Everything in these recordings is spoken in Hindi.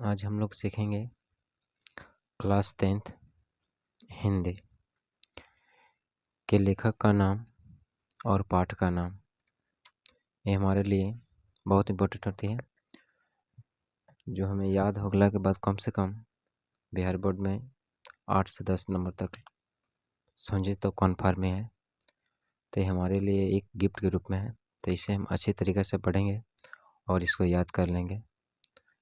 आज हम लोग सीखेंगे क्लास 10th हिंदी के लेखक का नाम और पाठ का नाम। ये हमारे लिए बहुत इम्पोर्टेंट होती है, जो हमें याद होने के बाद कम से कम बिहार बोर्ड में 8 से 10 नंबर तक समझे तो कन्फर्म में है। तो ये हमारे लिए एक गिफ्ट के रूप में है। तो इसे हम अच्छी तरीके से पढ़ेंगे और इसको याद कर लेंगे।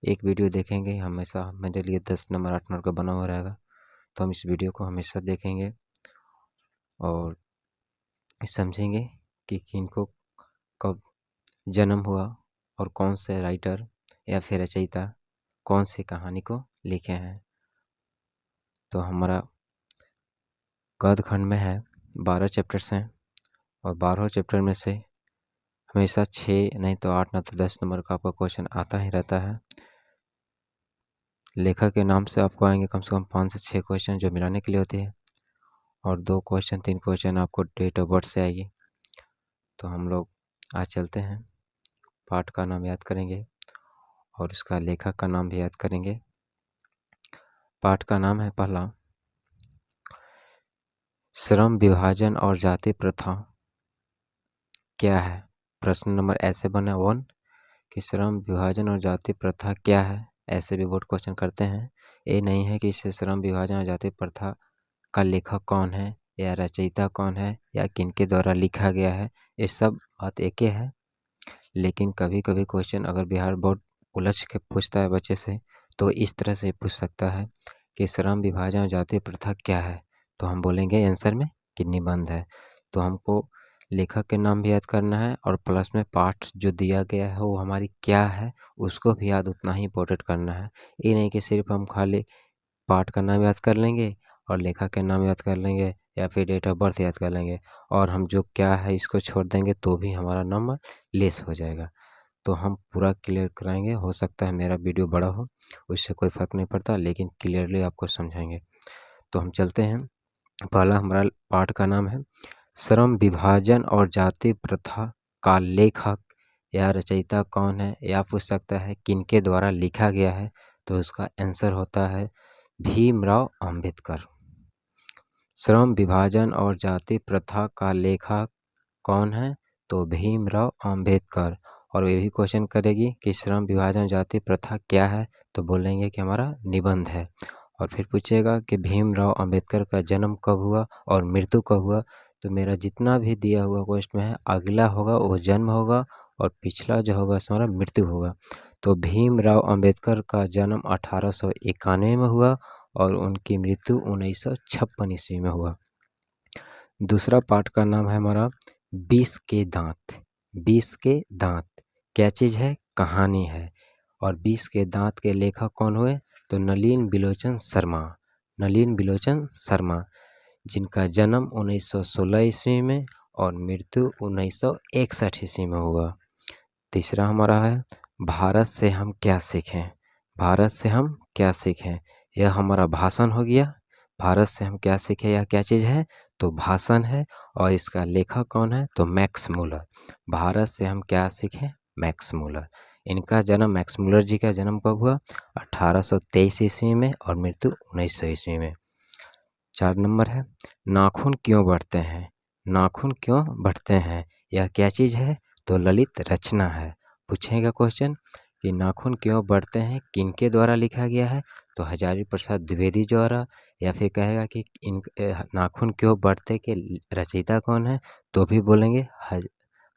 एक वीडियो देखेंगे हमेशा मेरे लिए 10 नंबर 8 नंबर का बना हुआ रहेगा, तो हम इस वीडियो को हमेशा देखेंगे और समझेंगे कि किनको कब जन्म हुआ और कौन से राइटर या फिर रचयिता कौन सी कहानी को लिखे हैं। तो हमारा गद्य खंड में है 12 चैप्टर्स हैं और 12 चैप्टर में से हमेशा 6 नहीं तो 8 नहीं तो 10 नंबर का आपका क्वेश्चन आता ही रहता है। लेखक के नाम से आपको आएंगे कम से कम 5 से 6 क्वेश्चन जो मिलाने के लिए होते हैं, और 2 क्वेश्चन 3 क्वेश्चन आपको डेट ऑफ बर्थ से आएगी। तो हम लोग आज चलते हैं, पाठ का नाम याद करेंगे और उसका लेखक का नाम भी याद करेंगे। पाठ का नाम है पहला, श्रम विभाजन और जाति प्रथा क्या है। प्रश्न नंबर ऐसे बना 1 कि श्रम विभाजन और जाति प्रथा क्या है। ऐसे भी बोर्ड क्वेश्चन करते हैं। ये नहीं है कि इससे श्रम विभाजन और जाति प्रथा का लेखक कौन है या रचयिता कौन है या किनके द्वारा लिखा गया है, ये सब बात एक ही है। लेकिन कभी कभी क्वेश्चन अगर बिहार बोर्ड उलझ के पूछता है बच्चे से, तो इस तरह से पूछ सकता है कि श्रम विभाजन और जाति प्रथा क्या है। तो हम बोलेंगे आंसर में कि निबंध है। तो हमको लेखक के नाम भी याद करना है और प्लस में पाठ जो दिया गया है वो हमारी क्या है उसको भी याद उतना ही इम्पोर्टेंट करना है। ये नहीं कि सिर्फ हम खाली पाठ का नाम याद कर लेंगे और लेखक के नाम याद कर लेंगे या फिर डेट ऑफ बर्थ याद कर लेंगे और हम जो क्या है इसको छोड़ देंगे तो भी हमारा नंबर लेस हो जाएगा। तो हम पूरा क्लियर कराएंगे। हो सकता है मेरा वीडियो बड़ा हो, उससे कोई फ़र्क नहीं पड़ता, लेकिन क्लियरली आपको समझाएंगे। तो हम चलते हैं। पहला हमारा पाठ का नाम है श्रम विभाजन और जाति प्रथा का लेखक या रचयिता कौन है, या पूछ सकता है किनके द्वारा लिखा गया है। तो उसका आंसर होता है भीमराव अंबेडकर। श्रम विभाजन और जाति प्रथा का लेखक कौन है, तो भीमराव अंबेडकर। और ये भी क्वेश्चन करेगी कि श्रम विभाजन जाति प्रथा क्या है, तो बोलेंगे कि हमारा निबंध है। और फिर पूछेगा कि भीमराव अंबेडकर का जन्म कब हुआ और मृत्यु कब हुआ। तो मेरा जितना भी दिया हुआ क्वेश्चन है, अगला होगा वो जन्म होगा और पिछला जो होगा हमारा मृत्यु होगा। तो भीमराव अंबेडकर का जन्म 1891 में हुआ और उनकी मृत्यु 1956 ईस्वी में हुआ। दूसरा पाठ का नाम है हमारा 20 के दांत। 20 के दांत क्या चीज़ है, कहानी है। और 20 के दांत के लेखक कौन हुए, तो नलिन बिलोचन शर्मा। नलिन बिलोचन शर्मा, जिनका जन्म 1916 ईस्वी में और मृत्यु 1961 ईस्वी में हुआ। तीसरा हमारा है भारत से हम क्या सीखें। भारत से हम क्या सीखें, यह हमारा भाषण हो गया। भारत से हम क्या सीखें यह क्या चीज़ है, तो भाषण है। और इसका लेखक कौन है, तो मैक्स मूलर। भारत से हम क्या सीखें, मैक्स मूलर। इनका जन्म, मैक्स मूलर जी का जन्म कब हुआ, 1823 ईस्वी में और मृत्यु 1900 ईस्वी में। 4 नंबर है नाखून क्यों बढ़ते हैं। नाखून क्यों बढ़ते हैं, यह क्या चीज़ है, तो ललित रचना है। पूछेगा क्वेश्चन कि नाखून क्यों बढ़ते हैं किनके द्वारा लिखा गया है, तो हजारी प्रसाद द्विवेदी द्वारा। या फिर कहेगा कि इन नाखून क्यों बढ़ते के रचयिता कौन है, तो भी बोलेंगे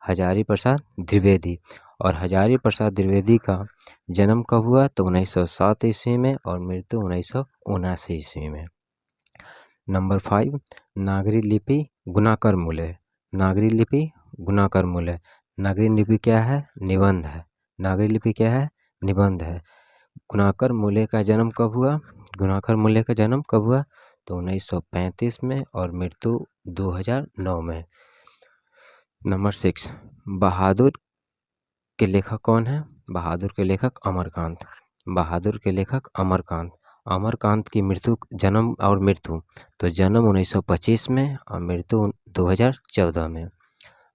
हजारी प्रसाद द्विवेदी। और हजारी प्रसाद द्विवेदी का जन्म कब हुआ, तो 1907 ईस्वी में और मृत्यु 1979 ईस्वी में। नंबर 5 नागरी लिपि गुणाकर मूल्य। नागरी लिपि गुणाकर मूल्य। नागरी लिपि क्या है, निबंध है। नागरी लिपि क्या है, निबंध है। गुणाकर मूल्य का जन्म कब हुआ, गुणाकर मूल्य का जन्म कब हुआ, तो 1935 में और मृत्यु 2009 में। नंबर 6 बहादुर के लेखक कौन है। बहादुर के लेखक अमरकांत। बहादुर के लेखक अमरकांत। अमरकांत की मृत्यु, जन्म और मृत्यु, तो जन्म 1925 में और मृत्यु 2014 में।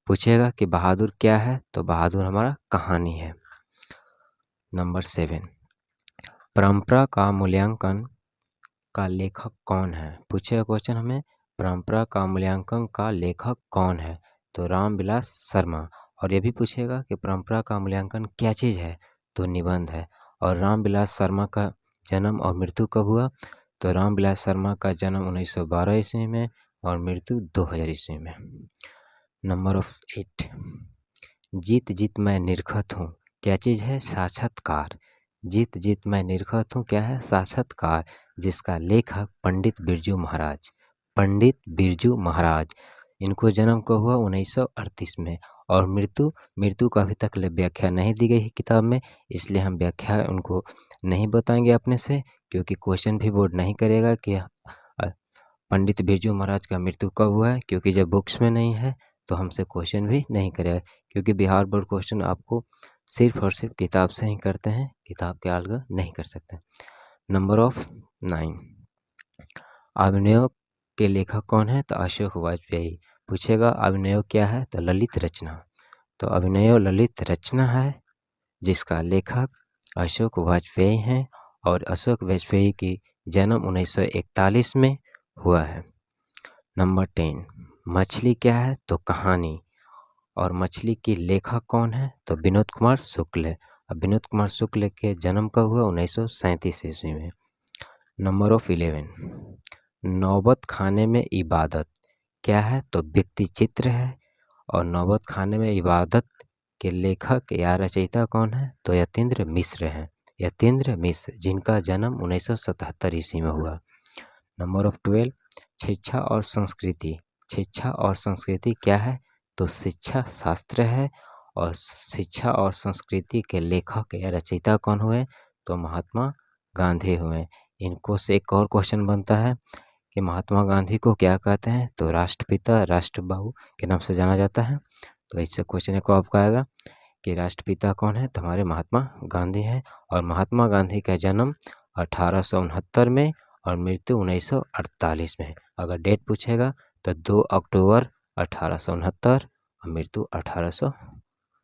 पूछेगा कि बहादुर क्या है, तो बहादुर हमारा कहानी है। नंबर 7 परंपरा का मूल्यांकन का लेखक कौन है? पूछेगा क्वेश्चन हमें, परंपरा का मूल्यांकन का लेखक कौन है? तो रामविलास शर्मा। और ये भी पूछेगा कि परंपरा का मूल्यांकन क्या चीज़ है? तो निबंध है। और रामविलास शर्मा का जन्म और मृत्यु कब हुआ? तो रामविलास शर्मा का जन्म 1912 ईस्वी में और मृत्यु 2000 ईस्वी में। नंबर ऑफ 8, जीत जीत मैं निरखत हूँ क्या चीज़ है? साक्षात्कार। जीत जीत मैं निरखत हूँ क्या है? साक्षात्कार, जिसका लेखक पंडित बिरजू महाराज। पंडित बिरजू महाराज, इनको जन्म कब हुआ? 1938 में। और मृत्यु का अभी तक व्याख्या नहीं दी गई है किताब में, इसलिए हम व्याख्या उनको नहीं बताएंगे अपने से, क्योंकि क्वेश्चन भी बोर्ड नहीं करेगा कि पंडित बिरजू महाराज का मृत्यु कब हुआ है, क्योंकि जब बुक्स में नहीं है तो हमसे क्वेश्चन भी नहीं करेगा, क्योंकि बिहार बोर्ड क्वेश्चन आपको सिर्फ और सिर्फ किताब से ही करते हैं, किताब के आगे नहीं कर सकते। नंबर ऑफ 9, अभिनयों के लेखक कौन है? तो अशोक वाजपेयी। पूछेगा अभिनय क्या है? तो ललित रचना। तो अभिनय ललित रचना है, जिसका लेखक अशोक वाजपेयी हैं, और अशोक वाजपेयी की जन्म 1941 में हुआ है। नंबर 10, मछली क्या है? तो कहानी। और मछली की लेखक कौन है? तो विनोद कुमार शुक्ल। अब विनोद कुमार शुक्ल के जन्म कब हुआ? 1937 ईस्वी में। नंबर ऑफ 11, नौबत खाने में इबादत क्या है? तो व्यक्ति चित्र है। और नौबत खाने में इबादत के लेखक या रचयिता कौन है? तो यतीन्द्र मिश्र हैं। यतीन्द्र मिश्र, जिनका जन्म 1977 ईस्वी में हुआ। नंबर ऑफ 12, शिक्षा और संस्कृति। शिक्षा और संस्कृति क्या है? तो शिक्षा शास्त्र है। और शिक्षा और संस्कृति के लेखक या रचयिता कौन हुए? तो महात्मा गांधी हुए। इनको से एक और क्वेश्चन बनता है कि महात्मा गांधी को क्या कहते हैं? तो राष्ट्रपिता, राष्ट्रबाबू के नाम से जाना जाता है। तो इससे क्वेश्चन को आपका आएगा कि राष्ट्रपिता कौन है? तो हमारे महात्मा गांधी हैं। और महात्मा गांधी का जन्म 1869 में और मृत्यु 1948 में। अगर डेट पूछेगा तो 2 अक्टूबर 1869 और मृत्यु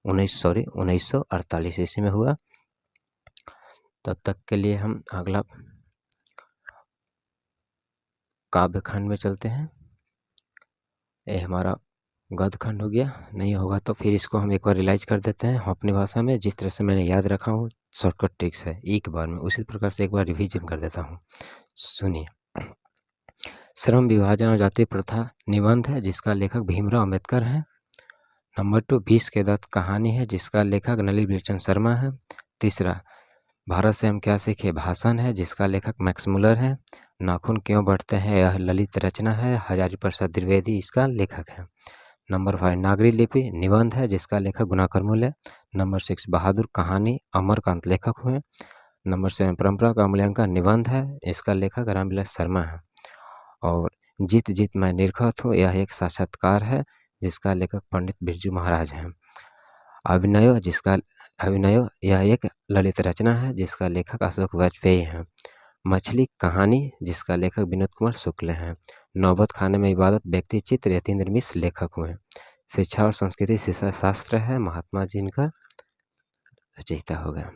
1948 ईस्वी में हुआ। तब तक के लिए हम अगला काव्य खंड में चलते हैं। ये हमारा गद्य खंड हो गया, नहीं होगा तो फिर इसको हम एक बार रिलाइज कर देते हैं अपनी भाषा में, जिस तरह से मैंने याद रखा हूँ। शॉर्टकट ट्रिक्स है, एक बार में उसी प्रकार से एक बार रिवीजन कर देता हूँ। सुनिए। श्रम विभाजन और जाति प्रथा निबंध है, जिसका लेखक भीमराव अम्बेडकर है। नंबर 2, 20 के दत्त कहानी है, जिसका लेखक नलिनी बिरचंद शर्मा है। तीसरा, भारत से हम क्या सीखे भाषण है, जिसका लेखक मैक्स मुलर है। नाखून क्यों बढ़ते हैं, यह ललित रचना है, हजारी प्रसाद द्विवेदी इसका लेखक है। नंबर 5, नागरी लिपि निबंध है, जिसका लेखक गुणाकर मूल है। नंबर 6, बहादुर कहानी अमरकांत लेखक हुए। नंबर 7, परंपरा का मूल्यांकन निबंध है, इसका लेखक रामविलास शर्मा है। और जीत जीत मैं निरखत हूँ, यह एक साक्षात्कार है, जिसका लेखक पंडित बिरजू महाराज हैं। अभिनय यह एक ललित रचना है, जिसका लेखक अशोक वाजपेयी हैं। मछली कहानी, जिसका लेखक विनोद कुमार शुक्ल हैं। नौबत खाने में इबादत व्यक्ति चित्र यतीन्द्र मिश्र लेखक हुए। शिक्षा और संस्कृति शिक्षा शास्त्र है, महात्मा जी इनका रचयिता हो गया।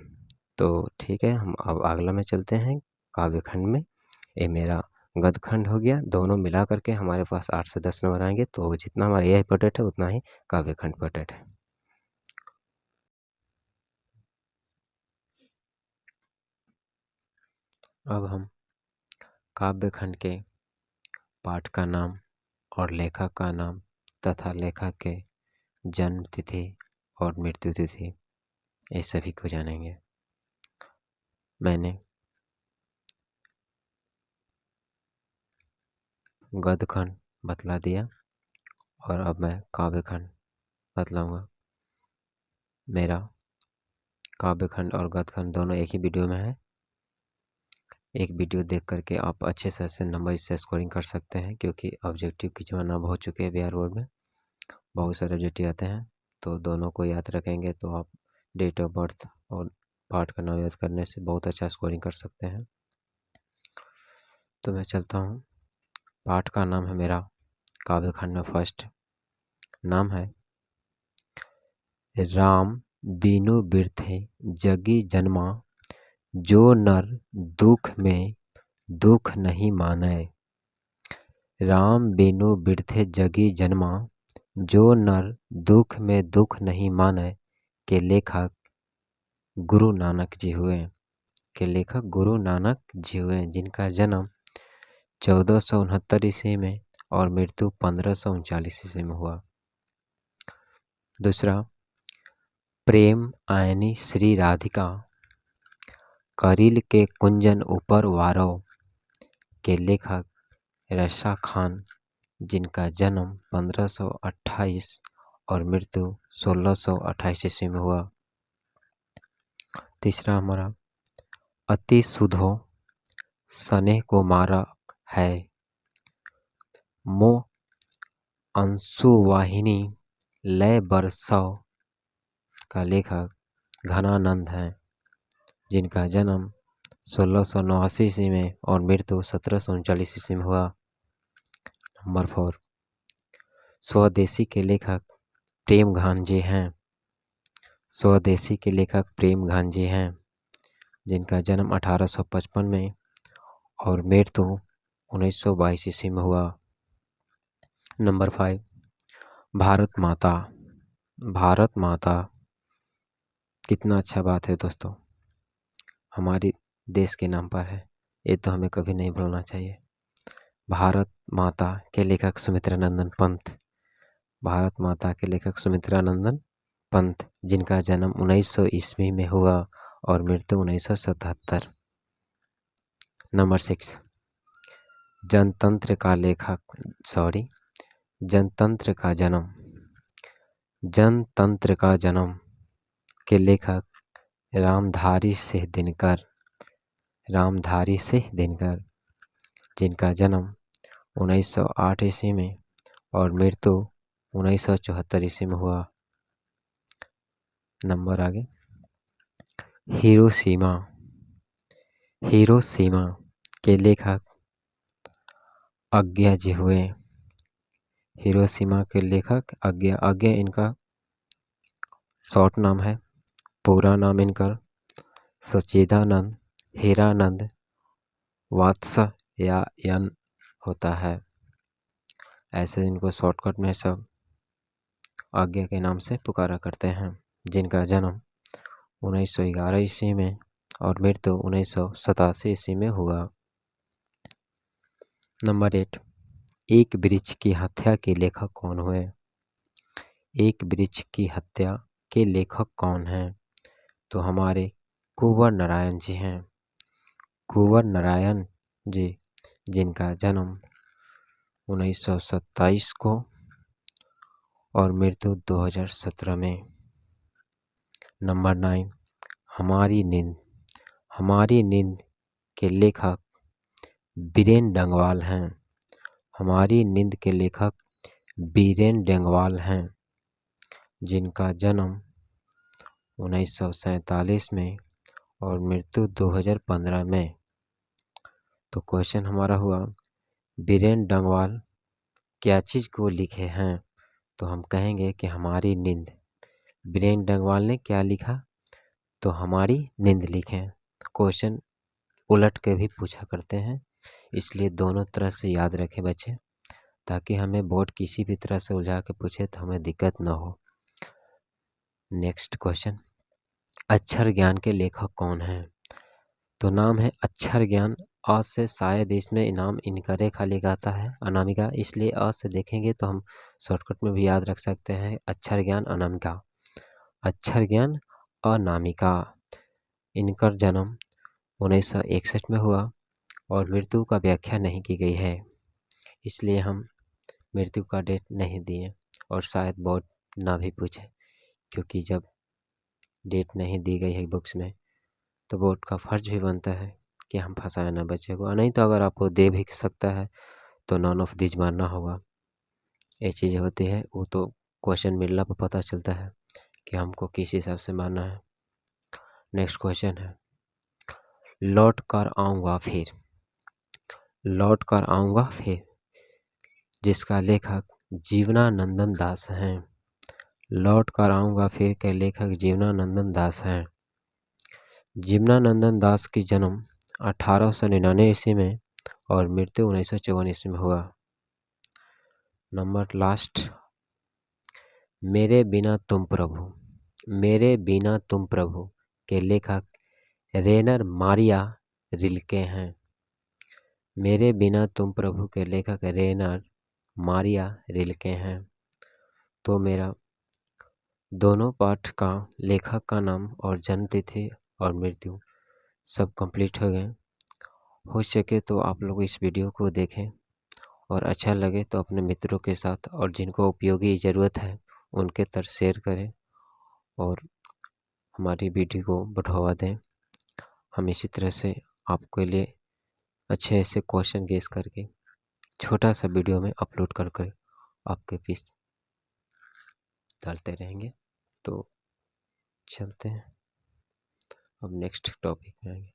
तो ठीक है, हम अब अगला में चलते हैं काव्य खंड में। ये मेरा गद्य खंड हो गया, दोनों मिला करके हमारे पास 8 से 10 नंबर आएंगे। तो जितना हमारा यह इंपॉर्टेंट है उतना ही काव्य खंड इंपॉर्टेंट है। अब हम काव्य खंड के पाठ का नाम और लेखक का नाम तथा लेखक के जन्म तिथि और मृत्यु तिथि ये सभी को जानेंगे। मैंने गद्य खंड बतला दिया और अब मैं काव्य खंड बतलाऊंगा। मेरा काव्य खंड और गद्य खंड दोनों एक ही वीडियो में है। एक वीडियो देख करके आप अच्छे से अच्छे नंबर इससे स्कोरिंग कर सकते हैं, क्योंकि ऑब्जेक्टिव की जमाना हो चुके हैं बिहार बोर्ड में, बहुत सारे ऑब्जेक्टिव आते हैं। तो दोनों को याद रखेंगे तो आप डेट ऑफ बर्थ और पाठ का नाम याद करने से बहुत अच्छा स्कोरिंग कर सकते हैं। तो मैं चलता हूँ। पाठ का नाम है मेरा काव्य खंड में फर्स्ट नाम है राम बीनु बिरथे जगी जन्मा जो नर दुख में दुख नहीं माने। राम बिनु बिरथे जगी जन्मा, जो नर दुख में दुख नहीं माने के लेखक गुरु नानक जी हुए। के लेखक गुरु नानक जी हुए, जिनका जन्म 1469 ईस्वी में और मृत्यु 1539 ईस्वी में हुआ। दूसरा, प्रेम आयनी श्री राधिका करील के कुंजन ऊपर वारो के लेखक रशा खान, जिनका जन्म 1528 और मृत्यु 1628 ईस्वी में हुआ। तीसरा हमारा, अति सुधो सनेह को मारा है, मो अंशुवाहिनी लय बरसव का लेखक घनानंद हैं, जिनका जन्म 1689 ईस्वी में और मृत्यु 1739 ईस्वी में हुआ। नंबर 4, स्वदेशी के लेखक प्रेम घांजे हैं। स्वदेशी के लेखक प्रेम घांजे हैं, जिनका जन्म 1855 में और मृत्यु 1922 ईस्वी में हुआ। नंबर 5, भारत माता। भारत माता कितना अच्छा बात है दोस्तों, हमारी देश के नाम पर है, ये तो हमें कभी नहीं भूलना चाहिए। भारत माता के लेखक सुमित्रानंदन पंत। भारत माता के लेखक सुमित्रानंदन पंत, जिनका जन्म 1900 ईस्वी में हुआ और मृत्यु 1977। नंबर 6, जनतंत्र का लेखक जनतंत्र का जन्म। जनतंत्र का जन्म के लेखक रामधारी सिंह दिनकर। रामधारी सिंह दिनकर, जिनका जन्म 1908 ईस्वी में और मृत्यु 1974 ईस्वी में हुआ। नंबर आगे, हिरोशिमा। हिरोशिमा के लेखक अज्ञा जी हुए। हिरोशिमा के लेखक अज्ञा। अज्ञा इनका शॉर्ट नाम है, पूरा नाम इनका सच्चिदानंद हीरानंद वात्स्यायन होता है। ऐसे इनको शॉर्टकट में सब आज्ञा के नाम से पुकारा करते हैं, जिनका जन्म 1911 ईस्वी में और मृत्यु 1987 ईस्वी में हुआ। नंबर 8, एक वृक्ष की हत्या के लेखक कौन हुए। एक वृक्ष की हत्या के लेखक कौन हैं? तो हमारे कुंवर नारायण जी हैं। कुंवर नारायण जी, जिनका जन्म 1927 को और मृत्यु 2017 में। नंबर 9, हमारी नींद। हमारी नींद के लेखक बीरेन डंगवाल हैं। हमारी नींद के लेखक बीरेन डंगवाल हैं, जिनका जन्म 1947 में और मृत्यु 2015 में। तो क्वेश्चन हमारा हुआ, बीरेन डंगवाल क्या चीज़ को लिखे हैं? तो हम कहेंगे कि हमारी नींद। बीरेन डंगवाल ने क्या लिखा? तो हमारी नींद लिखे। क्वेश्चन उलट के भी पूछा करते हैं, इसलिए दोनों तरह से याद रखें बच्चे, ताकि हमें बोर्ड किसी भी तरह से उलझा के पूछे तो हमें दिक्कत न हो। नेक्स्ट क्वेश्चन, अक्षर ज्ञान के लेखक कौन हैं? तो नाम है अक्षर ज्ञान। अ से शायद इसमें इनाम इनका रेखा लिखा आता है अनामिका, इसलिए अ से देखेंगे तो हम शॉर्टकट में भी याद रख सकते हैं अक्षर ज्ञान अनामिका। अक्षर ज्ञान अनामिका, इनका जन्म 1961 में हुआ और मृत्यु का व्याख्या नहीं की गई है, इसलिए हम मृत्यु का डेट नहीं दिए और शायद बोर्ड ना भी पूछे, क्योंकि जब डेट नहीं दी गई है बुक्स में तो बोर्ड का फर्ज भी बनता है कि हम फंसाए ना बच्चे को। नहीं तो अगर आपको दे भी सकता है तो नॉन ऑफ दिस मानना होगा। ये चीज़ होती है, वो तो क्वेश्चन मिलने पर पता चलता है कि हमको किस हिसाब से मानना है। नेक्स्ट क्वेश्चन है, लौट कर आऊँगा फिर। लौट कर आऊँगा फिर, जिसका लेखक जीवनानंदन दास हैं। लौट कर आऊँगा फिर के लेखक जीवनानंदन दास हैं, जिम्नानंदन दास की जन्म 1899 ईस्वी में और मृत्यु 1954 ईस्वी में हुआ। नंबर लास्ट, मेरे बिना तुम प्रभु, मेरे बिना तुम प्रभु के लेखक रेनर मारिया रिल्के हैं। मेरे बिना तुम प्रभु के लेखक रेनर मारिया रिल्के हैं। तो मेरा दोनों पाठ का लेखक का नाम और जन्म तिथि और मृत्यु सब कंप्लीट हो गए। हो सके तो आप लोग इस वीडियो को देखें और अच्छा लगे तो अपने मित्रों के साथ और जिनको उपयोगी ज़रूरत है उनके तरफ शेयर करें और हमारी वीडियो को बढ़ावा दें। हम इसी तरह से आपके लिए अच्छे ऐसे क्वेश्चन गेस करके छोटा सा वीडियो में अपलोड कर आपके बीच डालते रहेंगे। तो चलते हैं, अब नेक्स्ट टॉपिक में आएंगे।